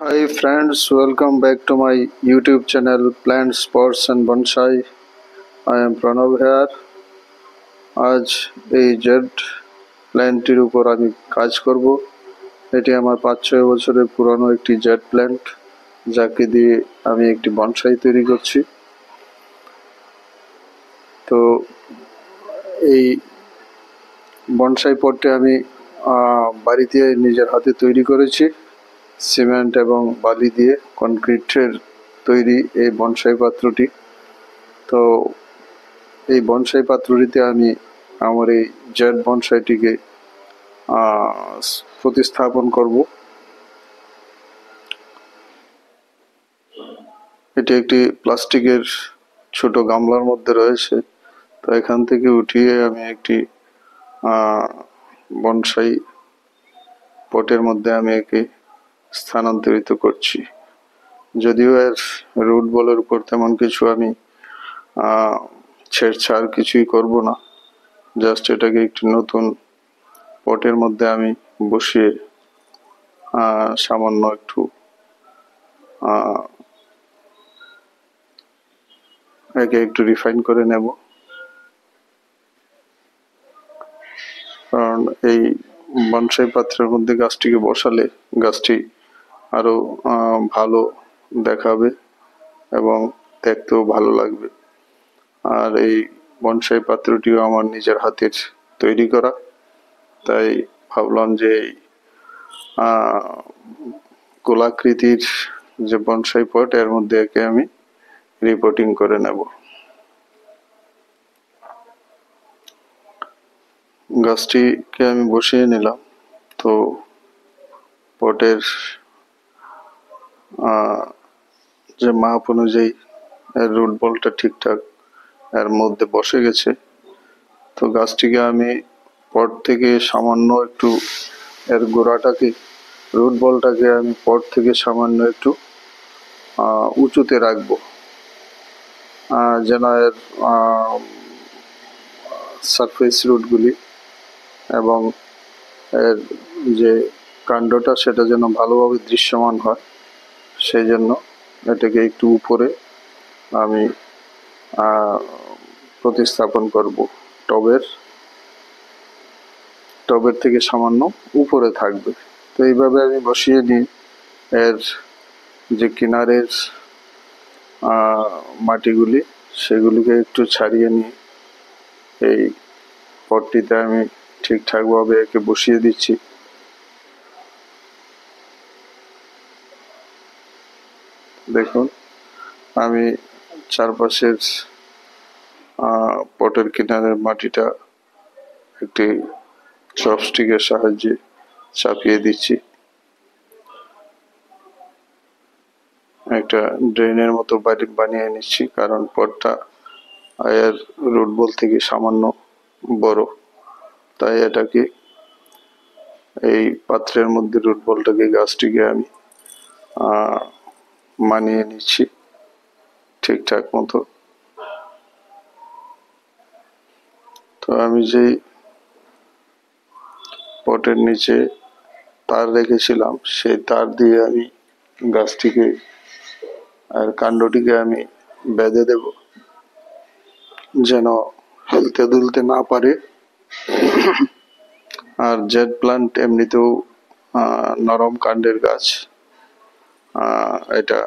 Hi friends, welcome back to my YouTube channel Plants, Pots and Bonsai. I am Pranav here. আজ এই Z প্ল্যান্টটির উপর আমি কাজ করব। এটি আমার 5-6 বছরের পুরনো একটি জেড প্ল্যান্ট, যাকে দিয়ে আমি একটি বনসাই তৈরি করছি। তো এই বনসাই পটটি আমি বাড়িতে নিজের হাতে তৈরি করেছি। সিমেন্ট এবং বালি দিয়ে কনক্রিটের তৈরি এই বনসাই পাত্রটি। তো এই বনসাই পাত্রটিতে আমি আমার এই জেড বনসাইটিকে প্রতিস্থাপন করব। এটি একটি প্লাস্টিকের ছোট গামলার মধ্যে রয়েছে। তো এখান থেকে উঠিয়ে আমি একটি বনসাই পটের মধ্যে আমি একে স্থানান্তরিত করছি। যদিও এর রুট বলের উপর তেমন কিছু আমি ছেড়ছাড় কিছুই করব না, জাস্ট এটাকে একটি নতুন পটের মধ্যে আমি বসিয়ে সামান্য একটু একে একটু রিফাইন করে নেব। কারণ এই বনসাই পাত্রের মধ্যে গাছটিকে বসালে গাছটি আরো ভালো দেখাবে এবং দেখতেও ভালো লাগবে। আর এই বনসাই পাত্রটিও আমার নিজের হাতের তৈরি করা, তাই ভাবলাম যে গোলাকৃতির যে বনসাই পট, এর মধ্যে একে আমি রিপোর্টিং করে নেব। গাছটিকে আমি বসিয়ে নিলাম। তো পটের যে মাপ অনুযায়ী এর রুট বলটা ঠিকঠাক এর মধ্যে বসে গেছে। তো গাছটিকে আমি পট থেকে সামান্য একটু এর গোড়াটাকে, রুট বলটাকে আমি পট থেকে সামান্য একটু উঁচুতে রাখবো, যেন এর সারফেস রুটগুলি এবং এর যে কাণ্ডটা সেটা যেন ভালোভাবে দৃশ্যমান হয়। সেই জন্য এটাকে একটু উপরে আমি প্রতিস্থাপন করব। টবের থেকে সামান্য উপরে থাকবে। তো এইভাবে আমি বসিয়ে নিই। এর যে কিনারের মাটিগুলি সেগুলিকে একটু ছাড়িয়ে নিয়ে এই পটটিতে আমি ঠিকঠাকভাবে একে বসিয়ে দিচ্ছি। দেখুন, আমি চারপাশের পটের কিনারের মাটিটা একটি চপস্টিকের সাহায্যে চাপিয়ে দিচ্ছি। একটা ড্রেনের মতো বানিয়ে নিচ্ছি, কারণ পটটা এর রুট বল থেকে সামান্য বড়, তাই এটাকে এই পাত্রের মধ্যে রুট বলটাকে, গাছটিকে আমি মানিয়ে নিচ্ছি ঠিকঠাক মতো। তো আমি যেই পটের নিচে তার রেখেছিলাম, সেই তার দিয়ে আমি গাছটিকে আর কাণ্ডটিকে আমি বেঁধে দেব, যেন হেলতে দুলতে না পারে। আর জেড প্লান্ট এমনিতেও নরম কাণ্ডের গাছ, এটা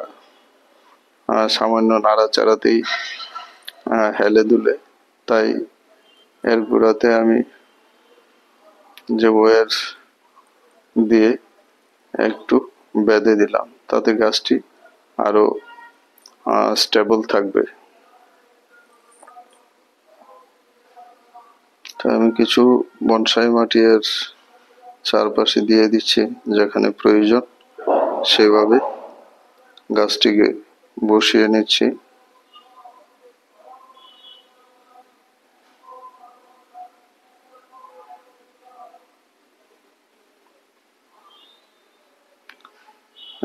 সামান্য নাড়াচাড়াতেই হেলে দুলে। তাই এর গোড়াতে আমি যে ওয়্যার দিয়ে একটু বেঁধে দিলাম, তাতে গাছটি আরো স্টেবল থাকবে। তো আমি কিছু বনসাই মাটি এর চারপাশে দিয়ে দিচ্ছি, যেখানে প্রয়োজন সেভাবে গাছটিকে বসিয়ে নিচ্ছি।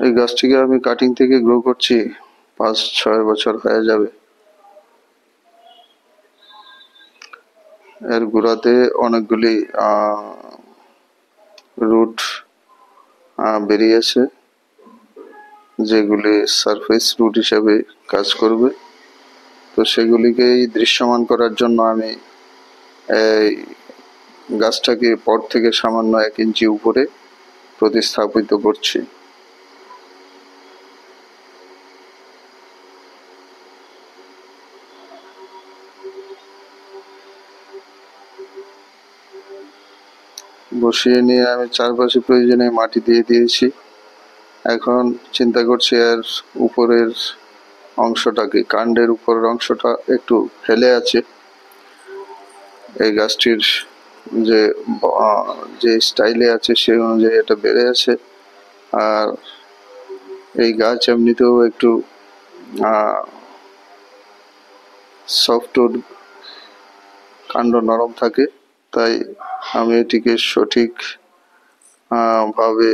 এই গাছটিকে আমি কাটিং থেকে গ্রো করছি 5-6 বছর হয়ে যাবে। এর গোড়াতে অনেকগুলি রুট বেরিয়েছে। যেগুলি সারফেস রুট হিসেবে কাজ করবে। তো সেগুলিকেই দৃশ্যমান করার জন্য আমি এই গাছটাকে পট থেকে সামান্য 1 ইঞ্চি উপরে প্রতিস্থাপিত করছি। বসিয়ে নিয়ে আমি চারপাশে প্রয়োজনে মাটি দিয়ে দিয়েছি। এখন চিন্তা করছি এর উপরের অংশটাকে, কাণ্ডের উপরের অংশটা একটু ফেলে আছে। এই গাছটির যে যে স্টাইলে আছে সেই অনুযায়ী এটা বেড়ে আছে। আর এই গাছ এমনিতেও একটু সফটউড, কাণ্ড নরম থাকে, তাই আমি এটিকে সঠিক ভাবে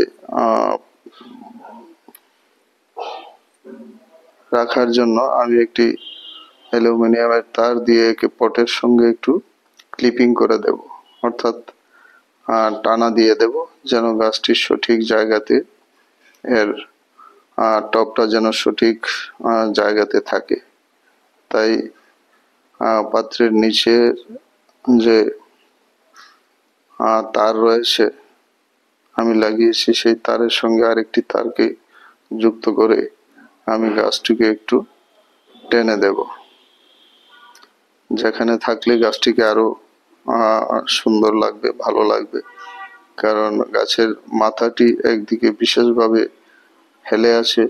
রাখার জন্য আমি একটি অ্যালুমিনিয়ামের তার দিয়ে একে পটের সঙ্গে একটু ক্লিপিং করে দেব, অর্থাৎ টানা দিয়ে দেব, যেন গাছটির সঠিক জায়গাতে এর টপটা যেন সঠিক জায়গাতে থাকে। তাই পাত্রের নিচে যে তার রয়েছে আমি লাগিয়েছি, সেই তারের সঙ্গে আরেকটি তারকে যুক্ত করে আমি গাছটিকে একটু টেনে দেব, যেখানে থাকলে গাছটিকে আরো সুন্দর লাগবে, ভালো লাগবে। কারণ গাছের মাথাটি একদিকে বিশেষভাবে হেলে আছে,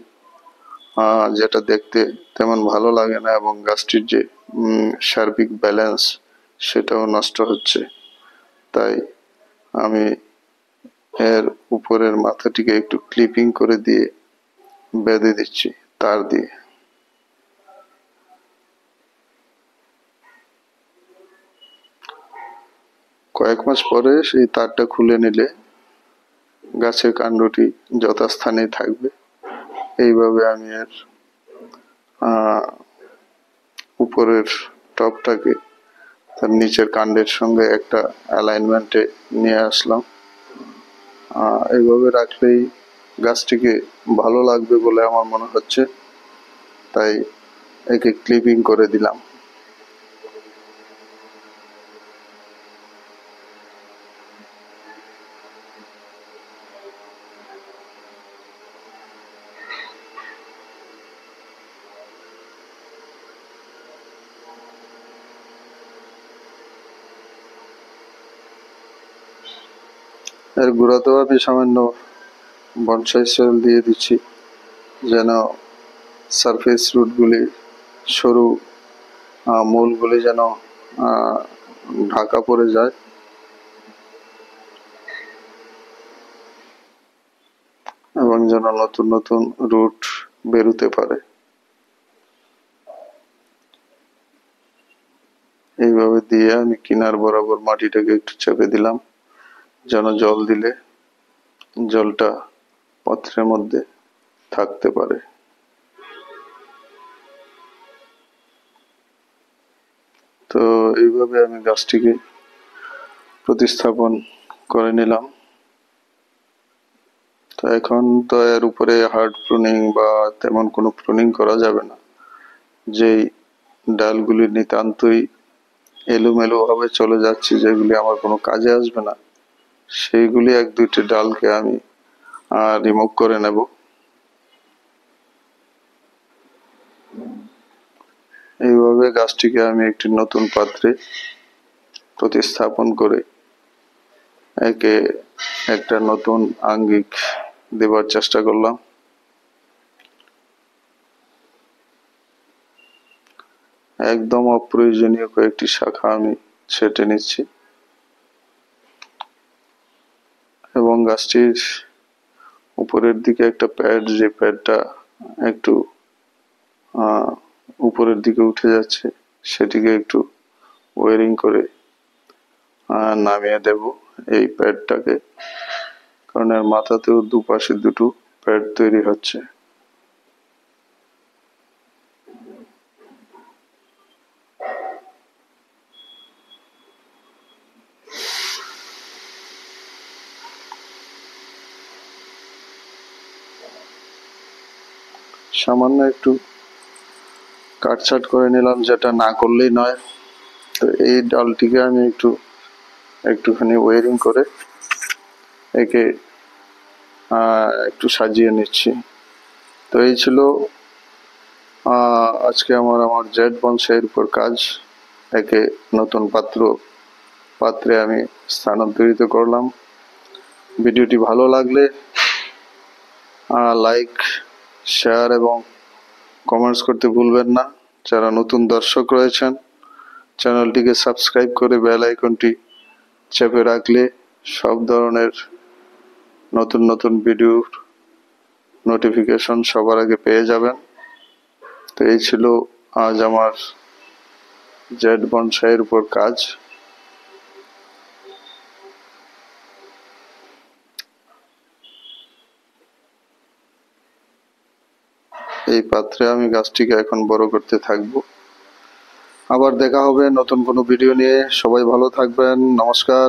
যেটা দেখতে তেমন ভালো লাগে না, এবং গাছটির যে সার্বিক ব্যালেন্স সেটাও নষ্ট হচ্ছে। তাই আমি এর উপরের মাথাটিকে একটু ক্লিপিং করে দিয়ে বেঁধে দিচ্ছি তার দিয়ে। কয়েক মাস পরে সেই তারটা খুলে নিলে গাছের কাণ্ডটি যথাস্থানেই থাকবে। এইভাবে আমি এর উপরের টপটাকে তার নিচের কাণ্ডের সঙ্গে একটা অ্যালাইনমেন্টে নিয়ে আসলাম। এইভাবে রাখলেই গাছটিকে ভালো লাগবে বলে আমার মনে হচ্ছে, তাই একে ক্লিপিং করে দিলাম। এর গোড়াতেও আমি সামান্য বনসাই সয়েল দিয়ে দিচ্ছি, যেন সারফেস রুটগুলি, সরু মূলগুলি যেন ঢাকা পড়ে যায় এবং যেন নতুন নতুন রুট বেরোতে পারে। এইভাবে দিয়ে আমি কিনার বরাবর মাটিটাকে একটু চেপে দিলাম, যেন জল দিলে জলটা পাত্রের মধ্যে থাকতে পারে। তো এইভাবে আমি গাছটিকে প্রতিস্থাপন করে নিলাম। তো এখন তো এর উপরে হার্ড প্রুনিং বা তেমন কোনো প্রুনিং করা যাবে না। যেই ডালগুলি নিতান্তই এলোমেলো ভাবে চলে যাচ্ছে, যেগুলি আমার কোনো কাজে আসবে না, সেইগুলি 1-2টি ডালকে আমি রিমুভ করে নেব। এইভাবে গাছটিকে আমি একটি নতুন পাত্রে প্রতিস্থাপন করে একে একটা নতুন আঙ্গিক দেবার চেষ্টা করলাম। একদম অপ্রয়োজনীয় কয়েকটি শাখা আমি ছেঁটে নিচ্ছি এবং গাছটির উপরের দিকে একটা প্যাড, যে প্যাডটা একটু উপরের দিকে উঠে যাচ্ছে, সেটিকে একটু ওয়ারিং করে নামিয়ে দেব এই প্যাডটাকে, কারণ এর মাথাতেও দুপাশে দুটো প্যাড তৈরি হচ্ছে। সামান্য একটু কাটছাট করে নিলাম, যেটা না করলেই নয়। তো এই ডালটিকে আমি একটুখানি ওয়ারিং করে একে একটু সাজিয়ে নিচ্ছি। তো এই ছিল আজকে আমার জেড বনসাইয়ের উপর কাজ। একে নতুন পাত্রে আমি স্থানান্তরিত করলাম। ভিডিওটি ভালো লাগলে লাইক, শেয়ার এবং কমেন্টস করতে ভুলবেন না। যারা নতুন দর্শক রয়েছেন, চ্যানেলটিকে সাবস্ক্রাইব করে বেল আইকনটি চেপে রাখলে সব ধরনের নতুন নতুন ভিডিওর নোটিফিকেশন সবার আগে পেয়ে যাবেন। তো এই ছিল আজ আমার জেড বনসাইয়ের উপর কাজ। এই পাত্রে আমি গাছটিকে এখন বড় করতে থাকবো। আবার দেখা হবে নতুন কোনো ভিডিও নিয়ে। সবাই ভালো থাকবেন। নমস্কার।